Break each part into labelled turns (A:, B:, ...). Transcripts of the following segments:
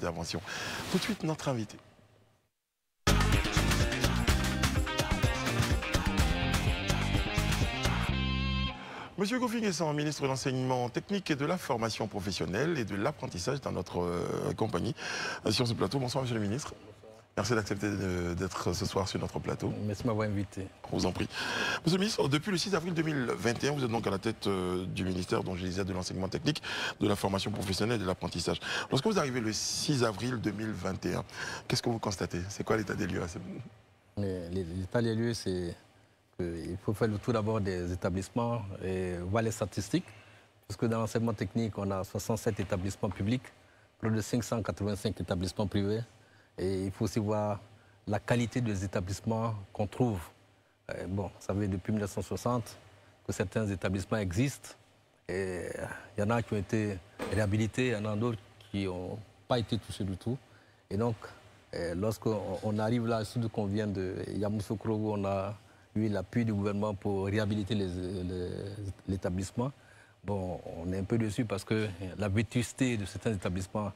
A: intervention. Tout de suite, notre invité. Monsieur Kofi Nguessan, ministre de l'Enseignement technique et de la formation professionnelle et de l'apprentissage dans notre compagnie sur ce plateau. Bonsoir, monsieur le ministre. Merci d'accepter d'être ce soir sur notre plateau.
B: Merci de m'avoir invité.
A: Je vous en prie. Monsieur le ministre, depuis le 6 avril 2021, vous êtes donc à la tête du ministère, dont je disais, de l'enseignement technique, de la formation professionnelle et de l'apprentissage. Lorsque vous arrivez le 6 avril 2021, qu'est-ce que vous constatez? C'est quoi l'état des lieux?
B: L'état des lieux, c'est qu'il faut faire le tour d'abord des établissements et voir les statistiques. Parce que dans l'enseignement technique, on a 67 établissements publics, plus de 585 établissements privés. Et il faut aussi voir la qualité des établissements qu'on trouve. Bon, ça fait depuis 1960 que certains établissements existent. Et il y en a qui ont été réhabilités, il y en a d'autres qui n'ont pas été touchés du tout. Et donc, lorsqu'on arrive là, surtout qu'on vient de Yamoussoukro, où on a eu l'appui du gouvernement pour réhabiliter l'établissement, bon, on est un peu déçu parce que la vétusté de certains établissements,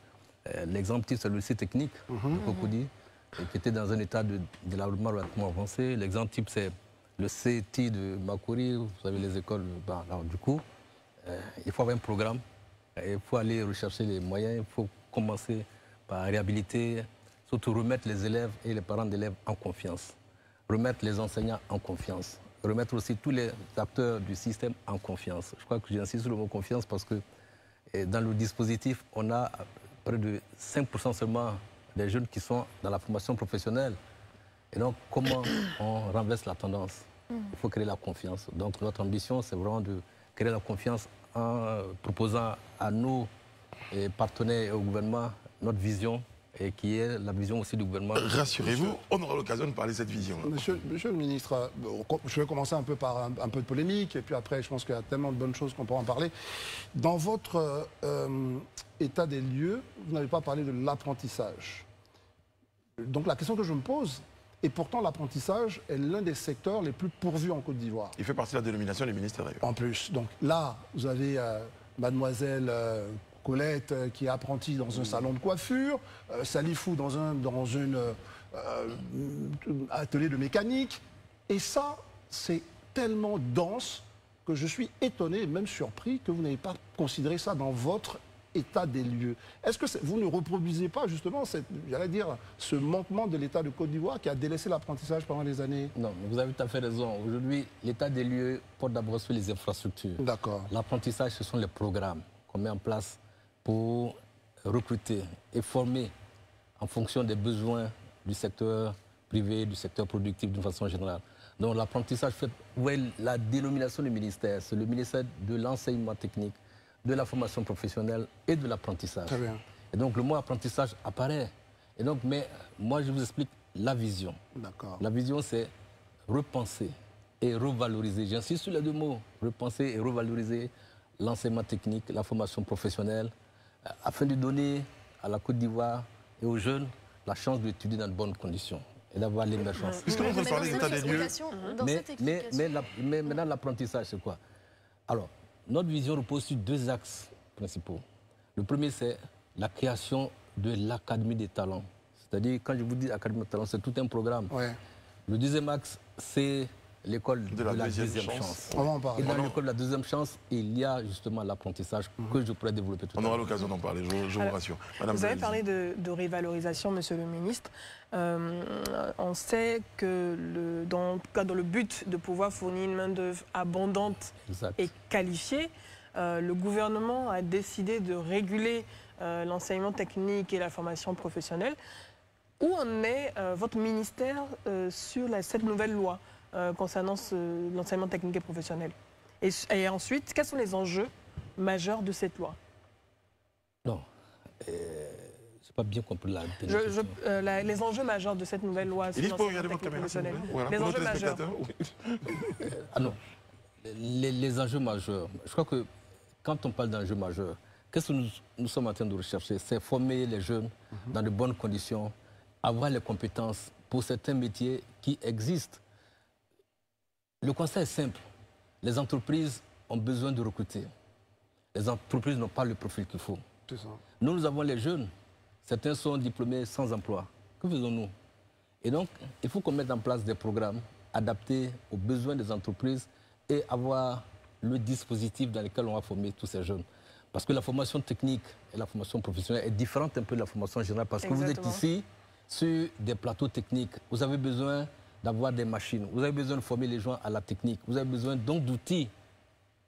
B: l'exemple type, c'est le lycée technique de Cocody, qui était dans un état de délabrement relativement avancé. L'exemple type, c'est le CETI de Makori, vous savez, les écoles. Ben, alors, du coup, il faut avoir un programme, il faut aller rechercher les moyens, il faut commencer par réhabiliter, surtout remettre les élèves et les parents d'élèves en confiance, remettre les enseignants en confiance, remettre aussi tous les acteurs du système en confiance. Je crois que j'insiste sur le mot confiance parce que dans le dispositif, on a près de 5% seulement des jeunes qui sont dans la formation professionnelle. Et donc, comment on renverse la tendance? Il faut créer la confiance. Donc, notre ambition, c'est vraiment de créer la confiance en proposant à nos partenaires et au gouvernement notre vision, et qui est la vision aussi du gouvernement.
A: Rassurez-vous, on aura l'occasion de parler de cette vision.
C: Monsieur le ministre, je vais commencer un peu par un peu de polémique, et puis après, je pense qu'il y a tellement de bonnes choses qu'on pourra en parler. Dans votre état des lieux, vous n'avez pas parlé de l'apprentissage. Donc la question que je me pose, et pourtant l'apprentissage est l'un des secteurs les plus pourvus en Côte d'Ivoire.
A: Il fait partie de la dénomination du ministère d'ailleurs.
C: En plus, donc là, vous avez mademoiselle Colette qui est apprentie dans un salon de coiffure, Salifou dans un atelier de mécanique. Et ça, c'est tellement dense que je suis étonné et même surpris que vous n'ayez pas considéré ça dans votre état des lieux. Est-ce que vous ne reproduisez pas justement ce manquement de l'État de Côte d'Ivoire qui a délaissé l'apprentissage pendant des années?
B: Non, vous avez tout à fait raison. Aujourd'hui, l'état des lieux porte d'abord sur les infrastructures.
C: D'accord.
B: L'apprentissage, ce sont les programmes qu'on met en place pour recruter et former en fonction des besoins du secteur privé, du secteur productif d'une façon générale. Donc l'apprentissage, la dénomination du ministère, c'est le ministère de l'enseignement technique, de la formation professionnelle et de l'apprentissage.
C: Très bien.
B: Et donc le mot apprentissage apparaît. Et donc, mais moi je vous explique la vision.
C: D'accord.
B: La vision, c'est repenser et revaloriser. J'insiste sur les deux mots, repenser et revaloriser l'enseignement technique, la formation professionnelle, afin de donner à la Côte d'Ivoire et aux jeunes la chance d'étudier dans de bonnes conditions et d'avoir l'émergence.
A: Puisque nous parlons d'état des lieux.
B: Mais maintenant, l'apprentissage, c'est quoi? Alors, notre vision repose sur deux axes principaux. Le premier, c'est la création de l'Académie des talents. C'est-à-dire, quand je vous dis Académie des talents, c'est tout un programme.
C: Ouais.
B: Le deuxième axe, c'est l'école de la deuxième chance.
C: On va en parler.
B: Et dans l'école de la deuxième chance, il y a justement l'apprentissage que je pourrais développer tout à l'heure.
A: On aura l'occasion d'en parler, je vous rassure. Madame
D: vous avez parlé de révalorisation, monsieur le ministre. On sait que dans le but de pouvoir fournir une main-d'œuvre abondante et qualifiée, le gouvernement a décidé de réguler l'enseignement technique et la formation professionnelle. Où en est votre ministère sur cette nouvelle loi concernant l'enseignement technique et professionnel? Et ensuite, quels sont les enjeux majeurs de cette loi?
B: Non, je n'ai pas bien compris
D: les enjeux majeurs de cette nouvelle loi sur l'enseignement technique et professionnel.
A: Les enjeux majeurs.
B: Ah non, les enjeux majeurs. Je crois que quand on parle d'enjeux majeurs, qu'est-ce que nous sommes en train de rechercher? C'est former les jeunes dans de bonnes conditions, avoir les compétences pour certains métiers qui existent. Le constat est simple. Les entreprises ont besoin de recruter. Les entreprises n'ont pas le profil qu'il faut.
C: C'est ça.
B: Nous avons les jeunes Certains sont diplômés sans emploi. Que faisons-nous? Et donc, il faut qu'on mette en place des programmes adaptés aux besoins des entreprises et avoir le dispositif dans lequel on va former tous ces jeunes. Parce que la formation technique et la formation professionnelle est différente un peu de la formation générale. Parce que vous êtes ici sur des plateaux techniques. Vous avez besoin d'avoir des machines. Vous avez besoin de former les gens à la technique. Vous avez besoin donc d'outils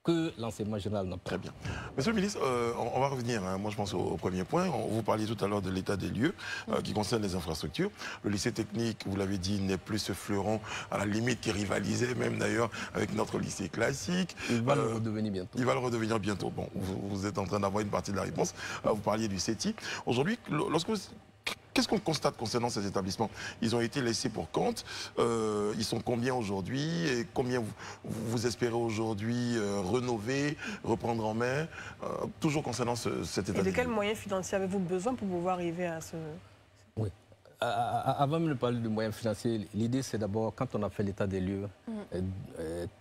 B: que l'enseignement général n'a pas.
A: Très bien. Monsieur le ministre, on va revenir, hein, moi je pense au premier point. Vous parliez tout à l'heure de l'état des lieux qui concerne les infrastructures. Le lycée technique, vous l'avez dit, n'est plus ce fleuron à la limite qui rivalisait même d'ailleurs avec notre lycée classique.
B: Il va le redevenir bientôt.
A: Il va le redevenir bientôt. Bon, vous êtes en train d'avoir une partie de la réponse. Vous parliez du CETI. Aujourd'hui, qu'est-ce qu'on constate concernant ces établissements? Ils ont été laissés pour compte. Ils sont combien aujourd'hui? Et combien vous espérez aujourd'hui rénover, reprendre en main? Toujours concernant cet état.
D: Et de quels moyens financiers avez-vous besoin pour pouvoir arriver à ce...
B: Oui. Avant même de parler de moyens financiers, l'idée c'est d'abord, quand on a fait l'état des lieux,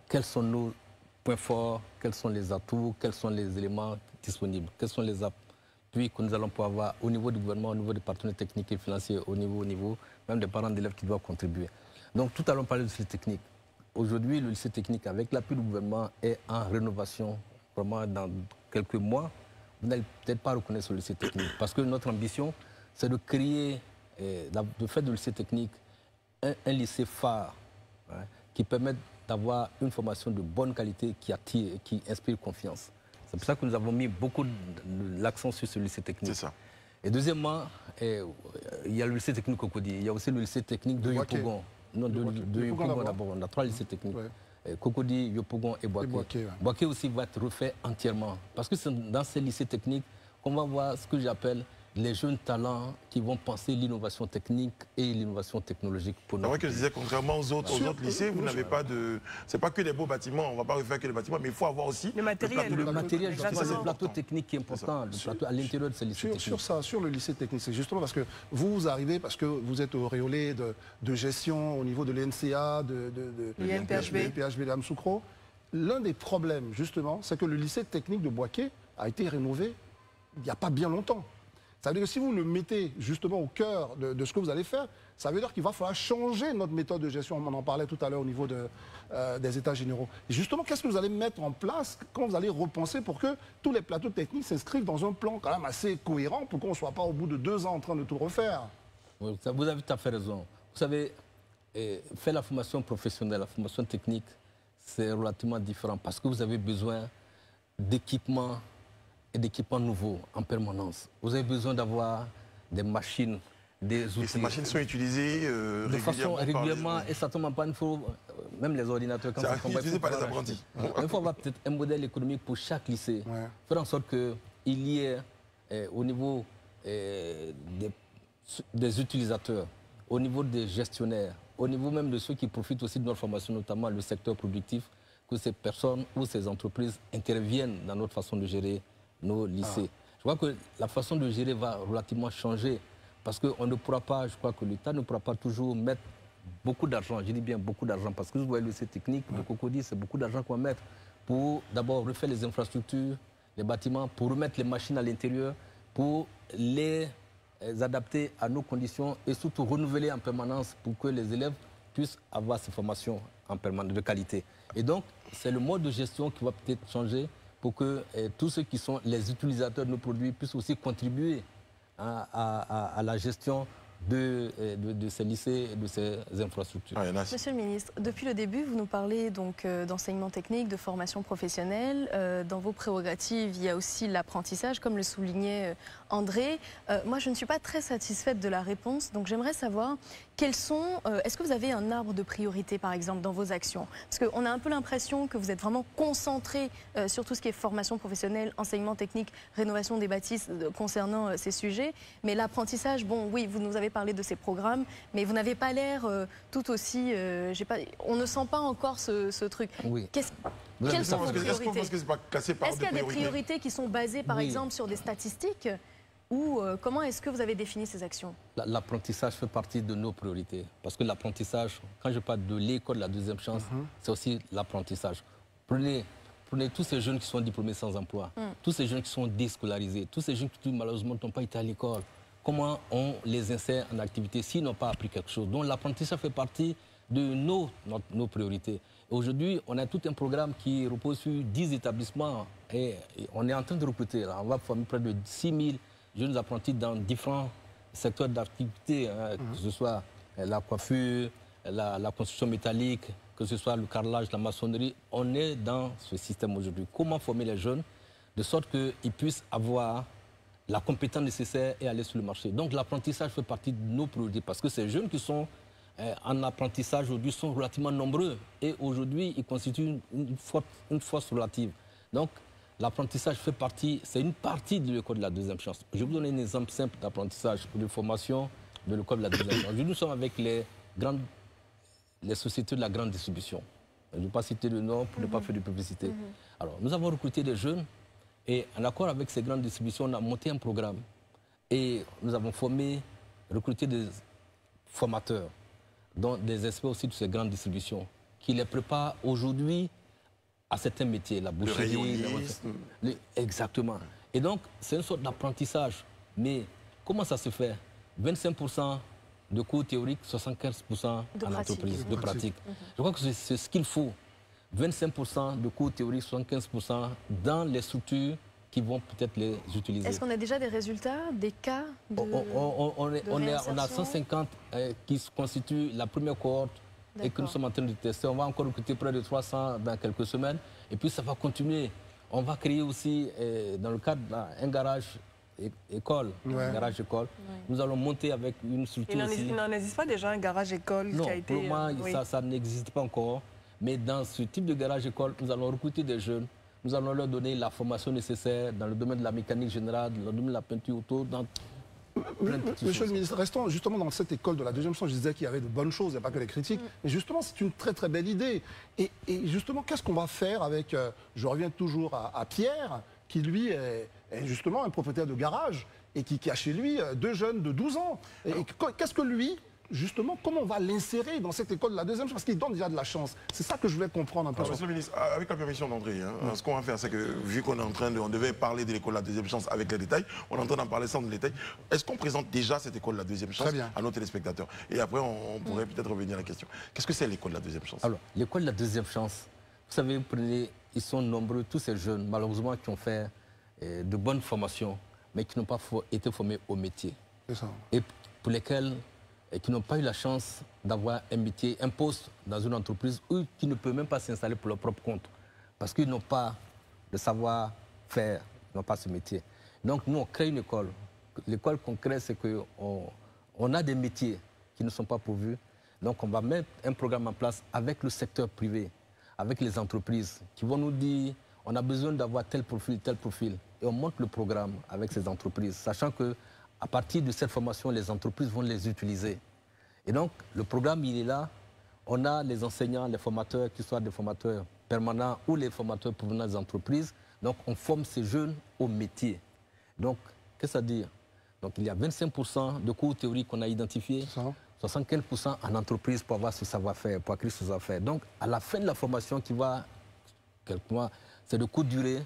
B: quels sont nos points forts, quels sont les atouts, quels sont les éléments disponibles, quels sont les appuis que nous allons pouvoir avoir au niveau du gouvernement, au niveau des partenaires techniques et financiers, au niveau même des parents d'élèves qui doivent contribuer. Donc tout à l'heure on parlait du lycée technique. Aujourd'hui, le lycée technique, avec l'appui du gouvernement, est en rénovation. Vraiment, dans quelques mois, vous n'allez peut-être pas reconnaître ce lycée technique. Parce que notre ambition, c'est de créer, de faire du lycée technique un lycée phare, hein, qui permette d'avoir une formation de bonne qualité qui attire et qui inspire confiance. C'est pour ça que nous avons mis beaucoup l'accent sur ce lycée technique.
A: C'est ça.
B: Et deuxièmement, il y a le lycée technique Cocody, il y a aussi le lycée technique de Yopougon. Non, de Yopougon d'abord. On a 3 lycées techniques. Ouais. Cocody, Yopougon et Boaké. Boaké aussi va être refait entièrement. Parce que c'est dans ces lycées techniques qu'on va voir ce que j'appelle les jeunes talents qui vont penser l'innovation technique et l'innovation technologique pour nous.
A: C'est vrai que je disais, contrairement aux autres lycées, vous n'avez pas de... C'est pas que des beaux bâtiments, on ne va pas refaire que les bâtiments, mais il faut avoir aussi...
D: Le matériel.
B: Le matériel, c'est le plateau technique qui est important, le plateau à l'intérieur de ces lycées techniques.
C: Sur le lycée technique, c'est justement parce que vous arrivez, parce que vous êtes auréolé de gestion au niveau de l'NCA, de l'INPHB, de Amsoukro. L'un des problèmes, justement, c'est que le lycée technique de Boaké a été rénové il n'y a pas bien longtemps. Ça veut dire que si vous le mettez justement au cœur de ce que vous allez faire, ça veut dire qu'il va falloir changer notre méthode de gestion. On en parlait tout à l'heure au niveau des états généraux. Et justement, qu'est-ce que vous allez mettre en place quand vous allez repenser pour que tous les plateaux techniques s'inscrivent dans un plan quand même assez cohérent pour qu'on ne soit pas au bout de 2 ans en train de tout refaire?
B: Oui, vous avez tout à fait raison. Vous savez, faire la formation professionnelle, la formation technique, c'est relativement différent parce que vous avez besoin d'équipements et d'équipements nouveaux en permanence. Vous avez besoin d'avoir des machines, des outils.
A: Et ces machines sont utilisées
B: de façon régulièrement et ça tombe en panne. Même les ordinateurs, quand ça tombe,
A: utilisé par les apprentis.
B: Il faut avoir peut-être un modèle économique pour chaque lycée. Ouais. Faire en sorte qu'il y ait au niveau des utilisateurs, au niveau des gestionnaires, au niveau même de ceux qui profitent aussi de notre formation, notamment le secteur productif, que ces personnes ou ces entreprises interviennent dans notre façon de gérer nos lycées. Je crois que la façon de gérer va relativement changer parce qu'on ne pourra pas, je crois que l'État ne pourra pas toujours mettre beaucoup d'argent, je dis bien beaucoup d'argent, parce que vous voyez le lycée technique de Cocody, c'est beaucoup d'argent qu'on va mettre pour d'abord refaire les infrastructures, les bâtiments, pour remettre les machines à l'intérieur, pour les adapter à nos conditions et surtout renouveler en permanence pour que les élèves puissent avoir ces formations en permanence de qualité. Et donc, c'est le mode de gestion qui va peut-être changer pour que tous ceux qui sont les utilisateurs de nos produits puissent aussi contribuer à la gestion de ces lycées et de ces infrastructures.
E: Monsieur le ministre, depuis le début, vous nous parlez donc d'enseignement technique, de formation professionnelle. Dans vos prérogatives, il y a aussi l'apprentissage, comme le soulignait André. Moi, je ne suis pas très satisfaite de la réponse, donc j'aimerais savoir quels sont... Est-ce que vous avez un arbre de priorité, par exemple, dans vos actions? Parce qu'on a un peu l'impression que vous êtes vraiment concentré sur tout ce qui est formation professionnelle, enseignement technique, rénovation des bâtisses concernant ces sujets. Mais l'apprentissage, bon, oui, vous nous avez parlé de ces programmes, mais vous n'avez pas l'air tout aussi... on ne sent pas encore ce truc.
B: Oui.
E: Quelles sont vos priorités?
A: Est-ce que c'est pas classé par
E: Est-ce qu'il y a des priorités qui sont basées, par exemple, sur des statistiques? Ou comment est-ce que vous avez défini ces actions?
B: L'apprentissage fait partie de nos priorités. Parce que l'apprentissage, quand je parle de l'école de la deuxième chance, c'est aussi l'apprentissage. Prenez tous ces jeunes qui sont diplômés sans emploi, tous ces jeunes qui sont déscolarisés, tous ces jeunes qui malheureusement n'ont pas été à l'école. comment on les insère en activité s'ils n'ont pas appris quelque chose. Donc l'apprentissage fait partie de nos priorités. Aujourd'hui, on a tout un programme qui repose sur 10 établissements et on est en train de recruter. Là. On va former près de 6 000 jeunes apprentis dans différents secteurs d'activité, hein, que ce soit la coiffure, la construction métallique, que ce soit le carrelage, la maçonnerie. On est dans ce système aujourd'hui. Comment former les jeunes de sorte qu'ils puissent avoir la compétence nécessaire et aller sur le marché. Donc l'apprentissage fait partie de nos priorités parce que ces jeunes qui sont en apprentissage aujourd'hui sont relativement nombreux et aujourd'hui ils constituent une force relative. Donc l'apprentissage fait partie, c'est une partie de l'école de la deuxième chance. Je vais vous donner un exemple simple d'apprentissage ou de formation de l'école de la deuxième chance. Aujourd'hui nous sommes avec les sociétés de la grande distribution. Je ne vais pas citer le nom pour ne pas faire de publicité. Alors nous avons recruté des jeunes. Et en accord avec ces grandes distributions, on a monté un programme et nous avons recruté des formateurs, dont des experts aussi de ces grandes distributions, qui les préparent aujourd'hui à certains métiers, la boucherie, exactement. Et donc, c'est une sorte d'apprentissage. Mais comment ça se fait? 25% de cours théoriques, 75% en entreprise, de pratique. Je crois que c'est ce qu'il faut. 25% de cours théoriques, 75% dans les structures qui vont peut-être les utiliser.
E: Est-ce qu'on a déjà des résultats, des cas de
B: on a 150 qui constituent la première cohorte et que nous sommes en train de tester. On va encore recruter près de 300 dans quelques semaines et puis ça va continuer. On va créer aussi, dans le cadre d'un garage école, garage école. Nous allons monter avec une structure
D: Il n'en existe pas déjà un garage école qui a été...
B: Non, ça n'existe pas encore. Mais dans ce type de garage école, nous allons recruter des jeunes. Nous allons leur donner la formation nécessaire dans le domaine de la mécanique générale, dans le domaine de la peinture auto, dans plein de petites choses.
C: Monsieur le ministre, restons justement dans cette école de la deuxième chance. Je disais qu'il y avait de bonnes choses, il n'y a pas que les critiques. Mais justement, c'est une très très belle idée. Et justement, qu'est-ce qu'on va faire avec... je reviens toujours à Pierre, qui lui est justement un propriétaire de garage et qui a chez lui 2 jeunes de 12 ans. Et qu'est-ce que lui... Justement, comment on va l'insérer dans cette école de la deuxième chance? Parce qu'il donne déjà de la chance. C'est ça que je voulais comprendre un peu.
A: Monsieur le ministre, avec la permission d'André, ce qu'on va faire, c'est que vu qu'on est en train on devait parler de l'école de la deuxième chance avec les détails, on est en train d'en parler sans le détail. Est-ce qu'on présente déjà cette école de la deuxième chance à nos téléspectateurs? Et après, on pourrait peut-être revenir à la question. Qu'est-ce que c'est l'école de la deuxième chance?
B: Alors, l'école de la deuxième chance, vous savez, ils sont nombreux, tous ces jeunes, malheureusement, qui ont fait de bonnes formations, mais qui n'ont pas été formés au métier.
C: C'est ça.
B: Et pour lesquels... et qui n'ont pas eu la chance d'avoir un métier, un poste dans une entreprise ou qui ne peuvent même pas s'installer pour leur propre compte parce qu'ils n'ont pas de savoir-faire, ils n'ont pas ce métier. Donc nous, on crée une école. L'école qu'on crée, c'est qu'on a des métiers qui ne sont pas pourvus. Donc on va mettre un programme en place avec le secteur privé, avec les entreprises qui vont nous dire on a besoin d'avoir tel profil. Et on monte le programme avec ces entreprises, sachant que à partir de cette formation, les entreprises vont les utiliser. Et donc, le programme, il est là. On a les enseignants, les formateurs, qu'ils soient des formateurs permanents ou les formateurs provenant des entreprises. Donc, on forme ces jeunes au métier. Donc, qu'est-ce que ça veut dire? Donc, il y a 25% de cours théoriques qu'on a identifiés, 75% en entreprise pour avoir ce savoir-faire, pour acquérir ce savoir-faire. Donc, à la fin de la formation qui va, quelques mois, c'est de courte durée,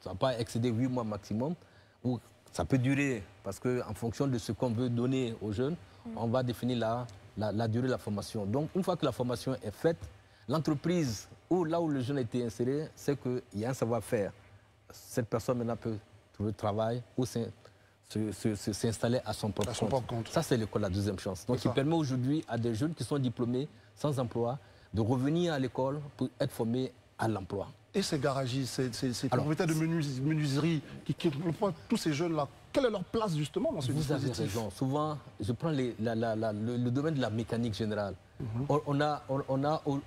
B: ça ne va pas excéder 8 mois maximum, ou ça peut durer, parce qu'en fonction de ce qu'on veut donner aux jeunes, on va définir la durée de la formation. Donc, une fois que la formation est faite, l'entreprise, ou là où le jeune a été inséré, c'est qu'il y a un savoir-faire. Cette personne maintenant peut trouver travail ou s'installer à son propre compte. Ça, c'est l'école de la deuxième chance. Donc, il permet aujourd'hui à des jeunes qui sont diplômés, sans emploi, de revenir à l'école pour être formés à l'emploi.
C: Et ces garagistes, ces propriétaires de menuiserie, qui emploient tous ces jeunes-là, quelle est leur place justement dans ce dispositif?
B: Vous avez raison. Souvent, je prends le domaine de la mécanique générale. On a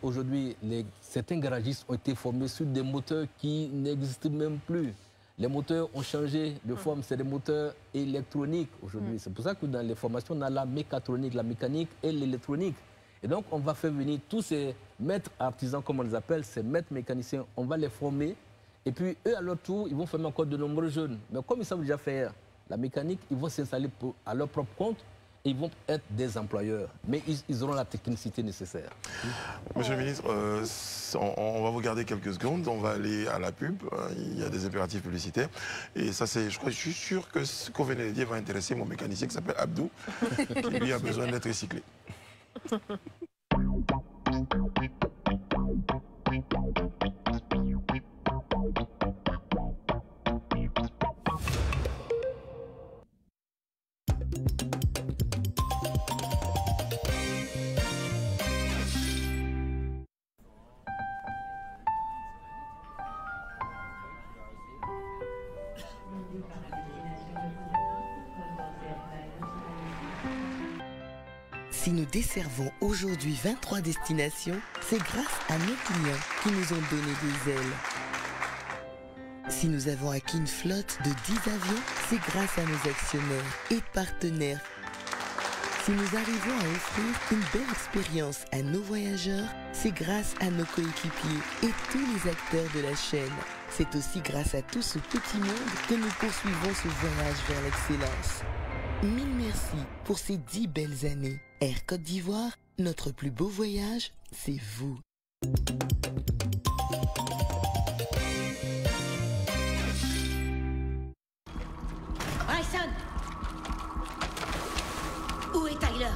B: aujourd'hui, certains garagistes ont été formés sur des moteurs qui n'existent même plus. Les moteurs ont changé de forme, c'est des moteurs électroniques aujourd'hui. C'est pour ça que dans les formations, on a la mécatronique, la mécanique et l'électronique. Et donc, on va faire venir tous ces maîtres artisans, comme on les appelle, ces maîtres mécaniciens, on va les former. Et puis, eux, à leur tour, ils vont former encore de nombreux jeunes. Mais comme ils savent déjà faire la mécanique, ils vont s'installer à leur propre compte ils vont être des employeurs, mais ils auront la technicité nécessaire.
A: Monsieur le ministre, on va vous garder quelques secondes, on va aller à la pub, il y a des impératifs publicitaires, et ça c'est, je suis sûr que ce qu'on venait de dire va intéresser mon mécanicien qui s'appelle Abdou, qui lui a besoin d'être recyclé.
F: Si nous desservons aujourd'hui 23 destinations, c'est grâce à nos clients qui nous ont donné des ailes. Si nous avons acquis une flotte de 10 avions, c'est grâce à nos actionnaires et partenaires. Si nous arrivons à offrir une belle expérience à nos voyageurs, c'est grâce à nos coéquipiers et tous les acteurs de la chaîne. C'est aussi grâce à tout ce petit monde que nous poursuivons ce voyage vers l'excellence. Mille merci pour ces 10 belles années. Air Côte d'Ivoire, notre plus beau voyage, c'est vous.
G: Bryson! Où est Tyler?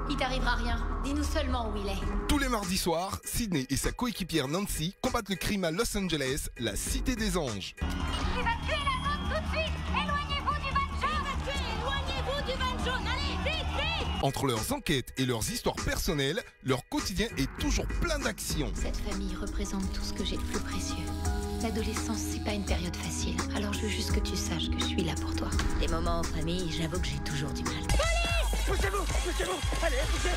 G: Il t'arrivera rien. Dis-nous seulement où il est.
H: Tous les mardis soirs, Sydney et sa coéquipière Nancy combattent le crime à Los Angeles, la cité des anges.
G: Évacuez la zone tout de suite! Éloignez-vous du van jaune! Éloignez-vous du van jaune! Allez, vite, vite!
H: Entre leurs enquêtes et leurs histoires personnelles, leur quotidien est toujours plein d'action.
G: Cette famille représente tout ce que j'ai de plus précieux. L'adolescence, c'est pas une période facile. Alors je veux juste que tu saches que je suis là pour toi. Les moments en famille, j'avoue que j'ai toujours du mal. Police!
I: Poussez-vous! Poussez-vous! Allez, poussez!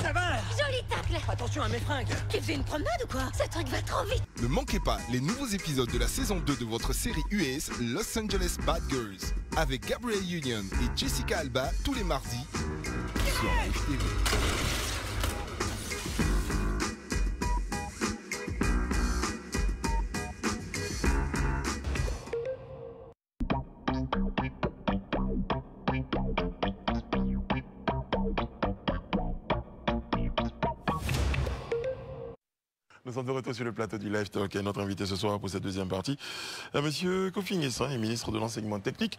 I: Ça va!
G: Joli tacle!
I: Attention à mes fringues!
G: Tu faisais une promenade ou quoi? Ce truc va trop vite!
H: Ne manquez pas les nouveaux épisodes de la saison 2 de votre série US Los Angeles Bad Girls avec Gabrielle Union et Jessica Alba tous les mardis sur Live TV.
A: Nous sommes de retour sur le plateau du Live Talk et notre invité ce soir pour cette deuxième partie, Monsieur Kofi Nguessan, ministre de l'enseignement technique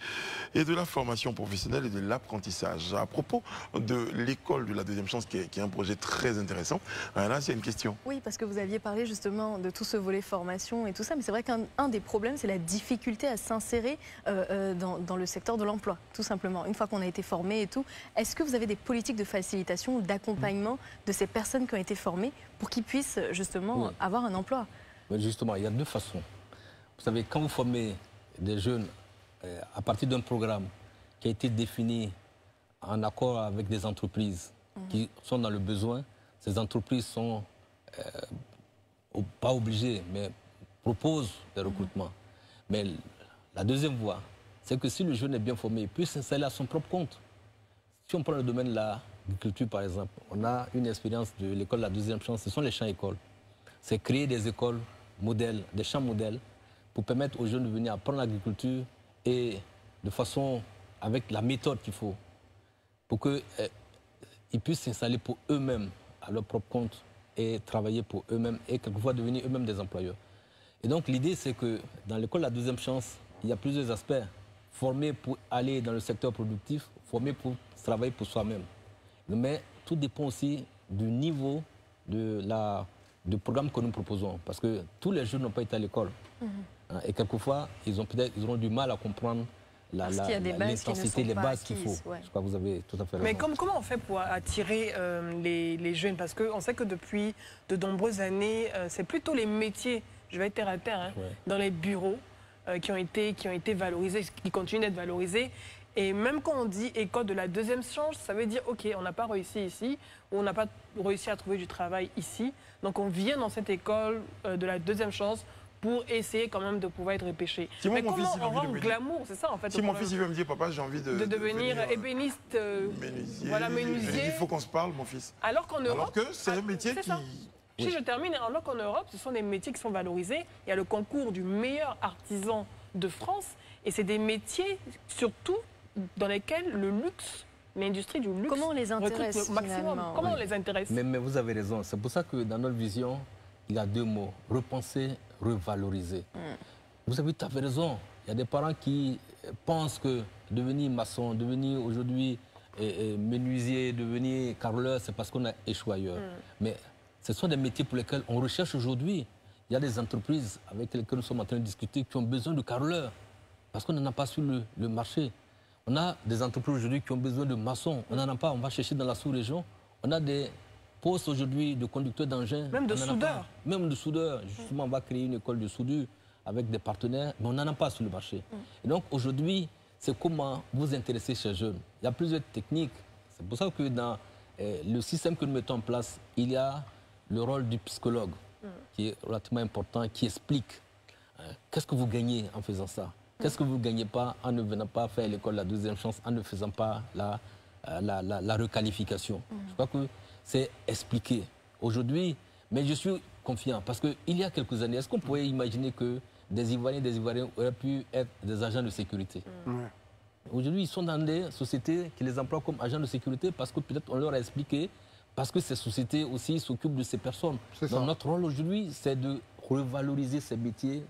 A: et de la formation professionnelle et de l'apprentissage. À propos de l'école de la deuxième chance, qui est un projet très intéressant, là c'est une question.
E: Oui, parce que vous aviez parlé justement de tout ce volet formation et tout ça, mais c'est vrai qu'un des problèmes, c'est la difficulté à s'insérer dans le secteur de l'emploi, tout simplement. Une fois qu'on a été formé et tout, est-ce que vous avez des politiques de facilitation ou d'accompagnement de ces personnes qui ont été formées pour qu'ils puissent justement avoir un emploi?
B: Justement, il y a deux façons. Vous savez, quand vous formez des jeunes à partir d'un programme qui a été défini en accord avec des entreprises qui sont dans le besoin, ces entreprises sont pas obligées, mais proposent des recrutements. Mais la deuxième voie, c'est que si le jeune est bien formé, il peut s'installer à son propre compte. Si on prend le domaine de l'agriculture, par exemple, on a une expérience de l'école de la deuxième chance, ce sont les champs-écoles. C'est créer des écoles modèles, des champs modèles, pour permettre aux jeunes de venir apprendre l'agriculture et de façon, avec la méthode qu'il faut, pour qu'ils puissent s'installer pour eux-mêmes, à leur propre compte, et travailler pour eux-mêmes, et quelquefois devenir eux-mêmes des employeurs. Et donc l'idée, c'est que dans l'école de la deuxième chance, il y a plusieurs aspects. Former pour aller dans le secteur productif, former pour travailler pour soi-même. Mais tout dépend aussi du niveau du programme que nous proposons. Parce que tous les jeunes n'ont pas été à l'école. Et quelquefois, ils auront du mal à comprendre l'intensité, les bases qu'il faut. Ouais. Je crois que vous avez tout à fait raison.
D: Mais comment on fait pour attirer les jeunes? Parce qu'on sait que depuis de nombreuses années, c'est plutôt les métiers, je vais être terre à terre, dans les bureaux qui ont été valorisés, qui continuent d'être valorisés. Et même quand on dit école de la deuxième chance, ça veut dire, OK, on n'a pas réussi ici, ou on n'a pas réussi à trouver du travail ici. Donc on vient dans cette école de la deuxième chance pour essayer quand même de pouvoir être repêché.
A: Si
D: mais comment on rend glamour, c'est ça en fait.
A: Si mon fils il veut me dire, papa, j'ai envie de
D: devenir ébéniste,
A: menuisier,
D: voilà, menuisier.
A: Il faut qu'on se parle, mon fils.
D: Alors qu'en Europe...
A: Alors que c'est un métier qui...
D: Si je termine, alors qu'en Europe, ce sont des métiers qui sont valorisés. Il y a le concours du meilleur artisan de France. Et c'est des métiers, surtout, dans lesquels le luxe, l'industrie du luxe,
E: comment on les intéresse
D: le maximum.
E: Finalement.
D: Comment on les intéresse?
B: Mais vous avez raison. C'est pour ça que dans notre vision, il y a deux mots. Repenser, revaloriser. Vous avez tout à fait raison. Il y a des parents qui pensent que devenir maçon, devenir aujourd'hui menuisier, devenir carreleur, c'est parce qu'on a échoué ailleurs. Mais ce sont des métiers pour lesquels on recherche aujourd'hui. Il y a des entreprises avec lesquelles nous sommes en train de discuter qui ont besoin de carreleurs parce qu'on n'en a pas sur le marché. On a des entreprises aujourd'hui qui ont besoin de maçons. On n'en a pas, on va chercher dans la sous-région. On a des postes aujourd'hui de conducteurs d'engins.
D: Même de soudeurs.
B: Même de soudeurs. Justement, on va créer une école de soudure avec des partenaires, mais on n'en a pas sur le marché. Et donc aujourd'hui, c'est comment vous intéresser ces jeunes. Il y a plusieurs techniques. C'est pour ça que dans le système que nous mettons en place, il y a le rôle du psychologue qui est relativement important, qui explique qu'est-ce que vous gagnez en faisant ça. Qu'est-ce que vous ne gagnez pas en ne venant pas faire l'école la deuxième chance, en ne faisant pas la requalification. Je crois que c'est expliqué aujourd'hui, mais je suis confiant parce qu'il y a quelques années, est-ce qu'on pouvait imaginer que des Ivoiriens auraient pu être des agents de sécurité? Aujourd'hui, ils sont dans des sociétés qui les emploient comme agents de sécurité parce que peut-être on leur a expliqué, parce que ces sociétés aussi s'occupent de ces personnes. Donc notre rôle aujourd'hui, c'est de revaloriser ces métiers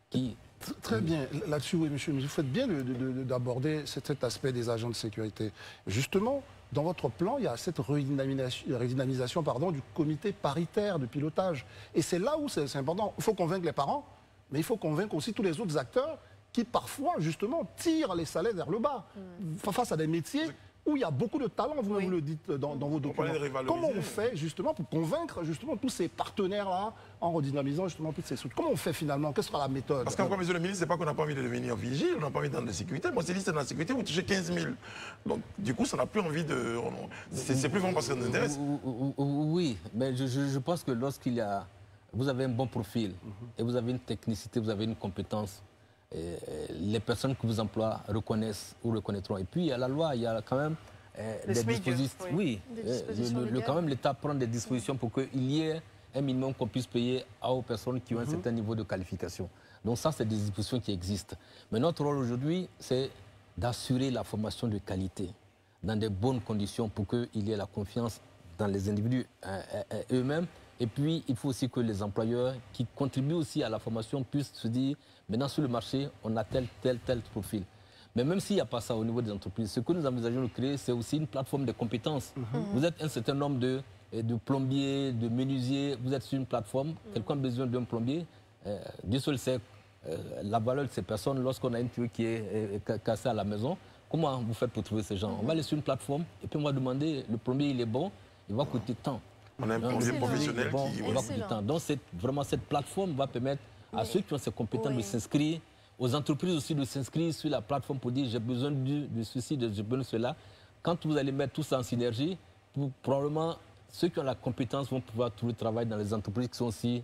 B: qui...
C: Très bien. Là-dessus, oui, monsieur, vous faites bien d'aborder cet aspect des agents de sécurité. Justement, dans votre plan, il y a cette redynamisation du comité paritaire de pilotage. Et c'est là où c'est important. Il faut convaincre les parents, mais il faut convaincre aussi tous les autres acteurs qui, parfois, justement, tirent les salaires vers le bas, face à des métiers où il y a beaucoup de talent, vous le dites dans vos documents. Comment on fait justement pour convaincre justement tous ces partenaires-là en redynamisant justement toutes ces structures? Comment on fait finalement? Quelle sera la méthode?
A: Parce qu'encore, monsieur le ministre, c'est pas qu'on n'a pas envie de devenir vigile, on n'a pas envie d'être dans la sécurité. Moi, c'est dit, c'est dans la sécurité, vous touchez 15 000. Donc, du coup, ça n'a plus envie de... C'est plus vraiment parce que ça nous intéresse.
B: Oui, mais je pense que lorsqu'il y a... Vous avez un bon profil et vous avez une technicité, vous avez une compétence, les personnes que vous employez reconnaissent ou reconnaîtront. Et puis, il y a la loi, il y a quand même des dispositions. Oui, quand même, l'État prend des dispositions pour qu'il y ait un minimum qu'on puisse payer aux personnes qui ont un certain niveau de qualification. Donc ça, c'est des dispositions qui existent. Mais notre rôle aujourd'hui, c'est d'assurer la formation de qualité dans de bonnes conditions pour qu'il y ait la confiance dans les individus eux-mêmes. Et puis, il faut aussi que les employeurs qui contribuent aussi à la formation puissent se dire, maintenant sur le marché, on a tel profil. Mais même s'il n'y a pas ça au niveau des entreprises, ce que nous envisageons de créer, c'est aussi une plateforme de compétences. Vous êtes un certain nombre de plombiers, de menuisiers, vous êtes sur une plateforme, quelqu'un a besoin d'un plombier, Dieu seul sait la valeur de ces personnes lorsqu'on a une tuyau qui est cassée à la maison. Comment vous faites pour trouver ces gens? On va aller sur une plateforme et puis on va demander, le plombier il est bon, il va coûter tant.
A: On a un plombier professionnel qui...
B: On va coûter tant. Donc vraiment cette plateforme va permettre à ceux qui ont ces compétences de s'inscrire, aux entreprises aussi de s'inscrire sur la plateforme pour dire j'ai besoin de ceci, j'ai besoin de cela. Quand vous allez mettre tout ça en synergie, probablement ceux qui ont la compétence vont pouvoir trouver le travail dans les entreprises qui sont aussi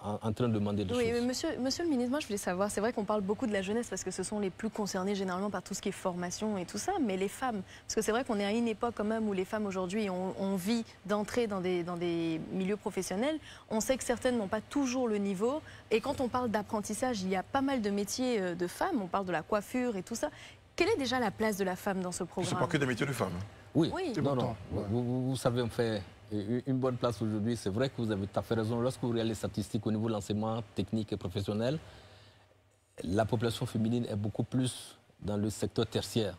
B: en train de demander des choses.
E: Oui, mais monsieur le ministre, moi je voulais savoir, c'est vrai qu'on parle beaucoup de la jeunesse parce que ce sont les plus concernés généralement par tout ce qui est formation et tout ça, mais les femmes, parce que c'est vrai qu'on est à une époque quand même où les femmes aujourd'hui ont envie d'entrer dans des milieux professionnels. On sait que certaines n'ont pas toujours le niveau et quand on parle d'apprentissage, il y a pas mal de métiers de femmes, on parle de la coiffure et tout ça. Quelle est déjà la place de la femme dans ce programme?
A: Ce n'est pas que des métiers de femmes.
B: Oui, non. Vous savez, on fait une bonne place aujourd'hui. C'est vrai que vous avez tout à fait raison. Lorsque vous regardez les statistiques au niveau de l'enseignement technique et professionnel, la population féminine est beaucoup plus dans le secteur tertiaire.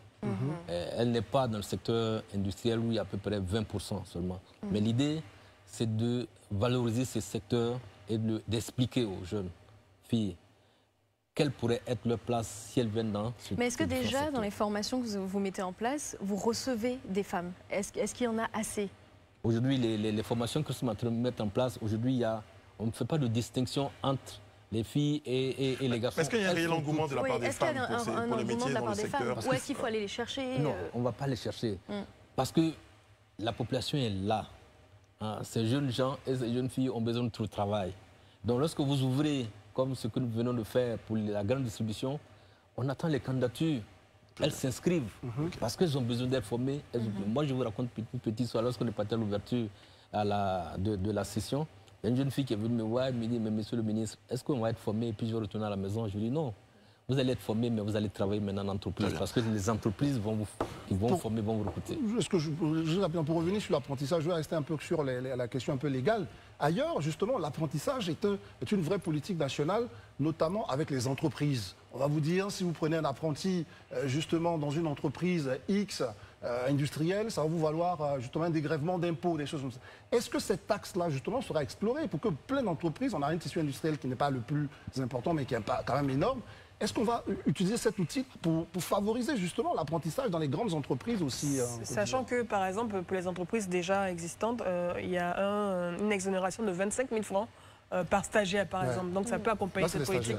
B: Elle n'est pas dans le secteur industriel où il y a à peu près 20% seulement. Mais l'idée, c'est de valoriser ces secteurs et d'expliquer aux jeunes filles quelle pourrait être leur place si elles viennent dans ce...
E: Mais est-ce que déjà, dans les formations que vous mettez en place, vous recevez des femmes? Est-ce qu'il y en a assez?
B: Aujourd'hui, les formations que nous sommes en train de mettre en place, aujourd'hui, on ne fait pas de distinction entre les filles et les garçons.
A: Est-ce qu'il y a un réel engouement de la part des femmes pour les métiers dans le secteur?
E: Ou est-ce qu'il faut aller les chercher?
B: Non, on ne va pas les chercher. Parce que la population est là. Ces jeunes gens et ces jeunes filles ont besoin de tout le travail. Donc lorsque vous ouvrez, comme ce que nous venons de faire pour la grande distribution, on attend les candidatures. Elles s'inscrivent parce qu'elles ont besoin d'être formées. Moi, je vous raconte une petite histoire. Lorsqu'on est parti à l'ouverture de la session, il y a une jeune fille qui est venue me voir et me dit, mais monsieur le ministre, est-ce qu'on va être formé et puis je vais retourner à la maison? Je lui dis non. Vous allez être formé, mais vous allez travailler maintenant en entreprise. Parce que les entreprises vont vous former, vont vous recruter.
C: Pour revenir sur l'apprentissage, je vais rester un peu sur la question un peu légale. Ailleurs, justement, l'apprentissage est une vraie politique nationale, notamment avec les entreprises. On va vous dire, si vous prenez un apprenti, justement, dans une entreprise X, industrielle, ça va vous valoir justement un dégrèvement d'impôts, des choses comme ça. Est-ce que cette axe-là, justement, sera explorée pour que plein d'entreprises, on a un tissu industriel qui n'est pas le plus important, mais qui est quand même énorme. Est-ce qu'on va utiliser cet outil pour favoriser justement l'apprentissage dans les grandes entreprises aussi
D: Sachant que, par exemple, pour les entreprises déjà existantes, il y a une exonération de 25 000 francs par stagiaire, par exemple. Donc, ça peut accompagner cette politique.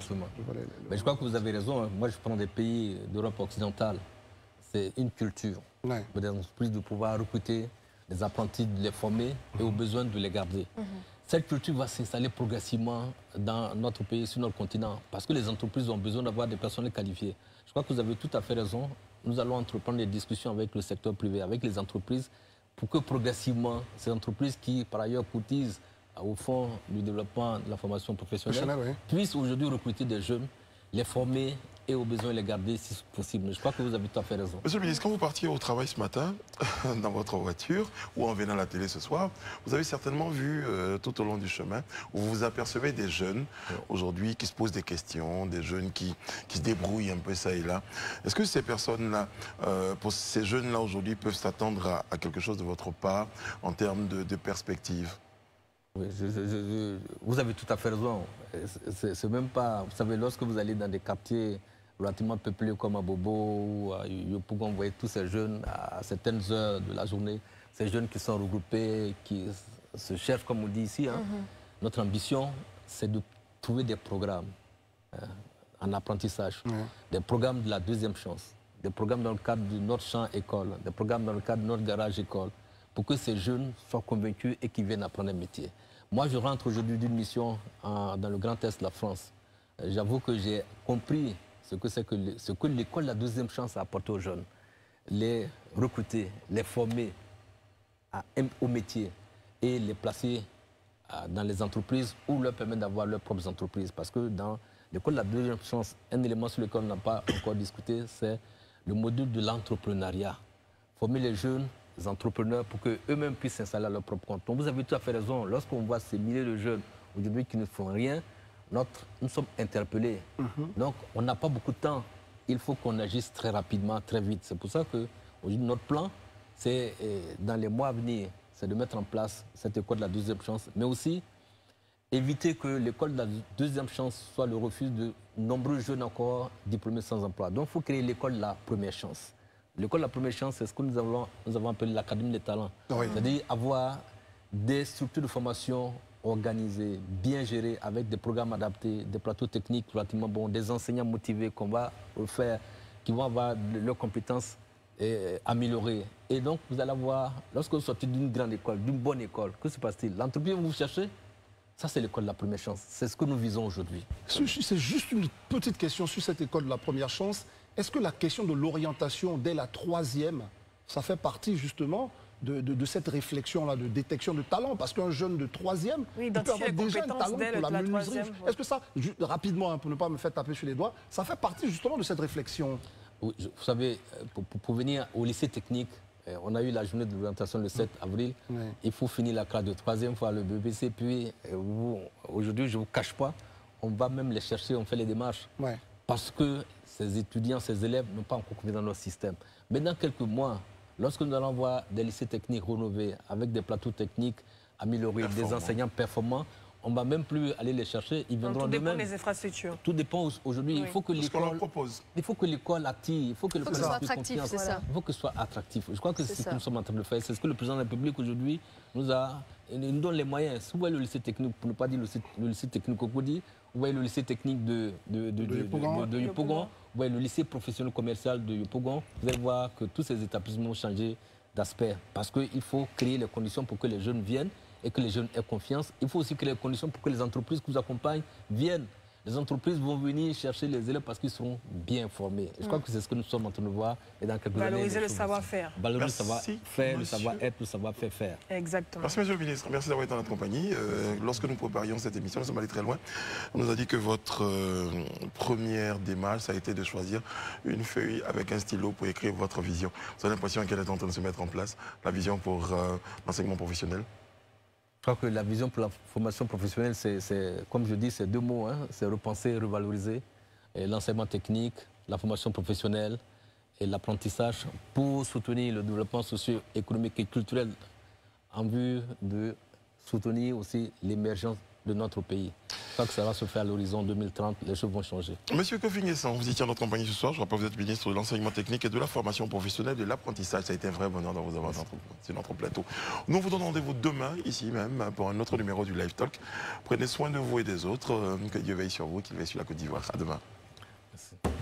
B: Mais je crois que vous avez raison. Moi, je prends des pays d'Europe occidentale. C'est une culture des entreprises de pouvoir recruter des apprentis, de les former et au besoin de les garder. Cette culture va s'installer progressivement dans notre pays, sur notre continent, parce que les entreprises ont besoin d'avoir des personnels qualifiés. Je crois que vous avez tout à fait raison. Nous allons entreprendre des discussions avec le secteur privé, avec les entreprises, pour que progressivement, ces entreprises qui, par ailleurs, cotisent au Fonds du développement de la formation professionnelle, puissent aujourd'hui recruter des jeunes, les former et au besoin les garder si possible. Je crois que vous avez tout à fait raison.
A: Monsieur le ministre, quand vous partiez au travail ce matin, dans votre voiture, ou en venant à la télé ce soir, vous avez certainement vu tout au long du chemin, où vous apercevez des jeunes aujourd'hui qui se posent des questions, des jeunes qui se débrouillent un peu ça et là. Est-ce que ces personnes-là, pour ces jeunes-là aujourd'hui, peuvent s'attendre à quelque chose de votre part en termes de perspective?
B: Oui, vous avez tout à fait raison. C'est même pas... Vous savez, lorsque vous allez dans des quartiers relativement peuplés comme à Bobo ou à Yopougon, vous voyez tous ces jeunes à certaines heures de la journée, ces jeunes qui sont regroupés, qui se cherchent, comme on dit ici. Notre ambition, c'est de trouver des programmes en apprentissage, des programmes de la deuxième chance, des programmes dans le cadre de notre champ école, des programmes dans le cadre de notre garage école, pour que ces jeunes soient convaincus et qu'ils viennent apprendre un métier. Moi, je rentre aujourd'hui d'une mission dans le Grand Est de la France. J'avoue que j'ai compris ce que l'école de la deuxième chance a apporté aux jeunes. Les recruter, les former au métier et les placer dans les entreprises ou leur permettre d'avoir leurs propres entreprises. Parce que dans l'école de la deuxième chance, un élément sur lequel on n'a pas encore discuté, c'est le module de l'entrepreneuriat. Former les jeunes entrepreneurs pour qu'eux-mêmes puissent s'installer à leur propre compte. Donc vous avez tout à fait raison. Lorsqu'on voit ces milliers de jeunes aujourd'hui qui ne font rien, nous sommes interpellés. Donc on n'a pas beaucoup de temps. Il faut qu'on agisse très rapidement, très vite. C'est pour ça que notre plan, c'est dans les mois à venir, c'est de mettre en place cette école de la deuxième chance, mais aussi éviter que l'école de la deuxième chance soit le refuge de nombreux jeunes encore diplômés sans emploi. Donc il faut créer l'école de la première chance. L'école de la première chance, c'est ce que nous avons appelé l'Académie des talents. C'est-à-dire avoir des structures de formation organisées, bien gérées, avec des programmes adaptés, des plateaux techniques relativement bons, des enseignants motivés qu'on va faire, qui vont avoir leurs compétences améliorées. Et donc, vous allez avoir, lorsque vous sortez d'une grande école, d'une bonne école, que se passe-t-il? L'entreprise que vous cherchez, ça c'est l'école de la première chance. C'est ce que nous visons aujourd'hui.
C: C'est juste une petite question sur cette école de la première chance. Est-ce que la question de l'orientation dès la troisième, ça fait partie justement de cette réflexion-là, de détection de talent? Parce qu'un jeune de troisième, il peut avoir déjà un talent pour la menuiserie. Est-ce que ça, rapidement, pour ne pas me faire taper sur les doigts, ça fait partie justement de cette réflexion?
B: Oui, vous savez, pour venir au lycée technique, on a eu la journée de l'orientation le 7 avril. Il faut finir la classe de troisième fois, le BBC. Puis aujourd'hui, je ne vous cache pas, on va même les chercher, on fait les démarches. Parce que ces étudiants, ces élèves n'ont pas encore confié dans notre système. Mais dans quelques mois, lorsque nous allons voir des lycées techniques rénovés, avec des plateaux techniques améliorés, des enseignants performants, on ne va même plus aller les chercher, ils viendront d'eux-mêmes.
D: Tout dépend des infrastructures.
B: Tout dépend aujourd'hui. Il faut que l'école attire, il faut que l'école soit attractif, c'est ça. Il faut que ce soit attractif. Je crois que c'est ce que nous sommes en train de faire. C'est ce que le président de la République aujourd'hui nous donne les moyens. Si vous voyez le lycée technique, pour ne pas dire le lycée technique au Codi, vous voyez le lycée technique de Yopougon, vous voyez le lycée professionnel commercial de Yopougon, vous allez voir que tous ces établissements ont changé d'aspect. Parce qu'il faut créer les conditions pour que les jeunes viennent et que les jeunes aient confiance. Il faut aussi créer les conditions pour que les entreprises qui vous accompagnent viennent. Les entreprises vont venir chercher les élèves parce qu'ils seront bien formés. Et je crois que c'est ce que nous sommes en train de voir. Et dans quelques
D: valoriser
B: années,
D: le savoir-faire.
B: Valoriser le savoir-faire, le savoir-être, le savoir-faire faire.
D: Exactement.
A: Merci, monsieur le ministre. Merci d'avoir été en notre compagnie. Lorsque nous préparions cette émission, nous sommes allés très loin. On nous a dit que votre première démarche, ça a été de choisir une feuille avec un stylo pour écrire votre vision. Vous avez l'impression qu'elle est en train de se mettre en place, la vision pour l'enseignement professionnel?
B: Je crois que la vision pour la formation professionnelle, c'est comme je dis, c'est deux mots. Hein. C'est repenser et revaloriser l'enseignement technique, la formation professionnelle et l'apprentissage pour soutenir le développement socio-économique et culturel en vue de soutenir aussi l'émergence de notre pays. Je crois que ça va se faire à l'horizon 2030, les choses vont changer.
A: Monsieur Kofi Nguessan, vous étiez en notre compagnie ce soir. Je rappelle que vous êtes ministre de l'enseignement technique et de la formation professionnelle et de l'apprentissage. Ça a été un vrai bonheur de vous avoir sur notre plateau. Nous vous donnons rendez-vous demain, ici même, pour un autre numéro du Live Talk. Prenez soin de vous et des autres. Que Dieu veille sur vous, qu'il veille sur la Côte d'Ivoire. À demain.
B: Merci.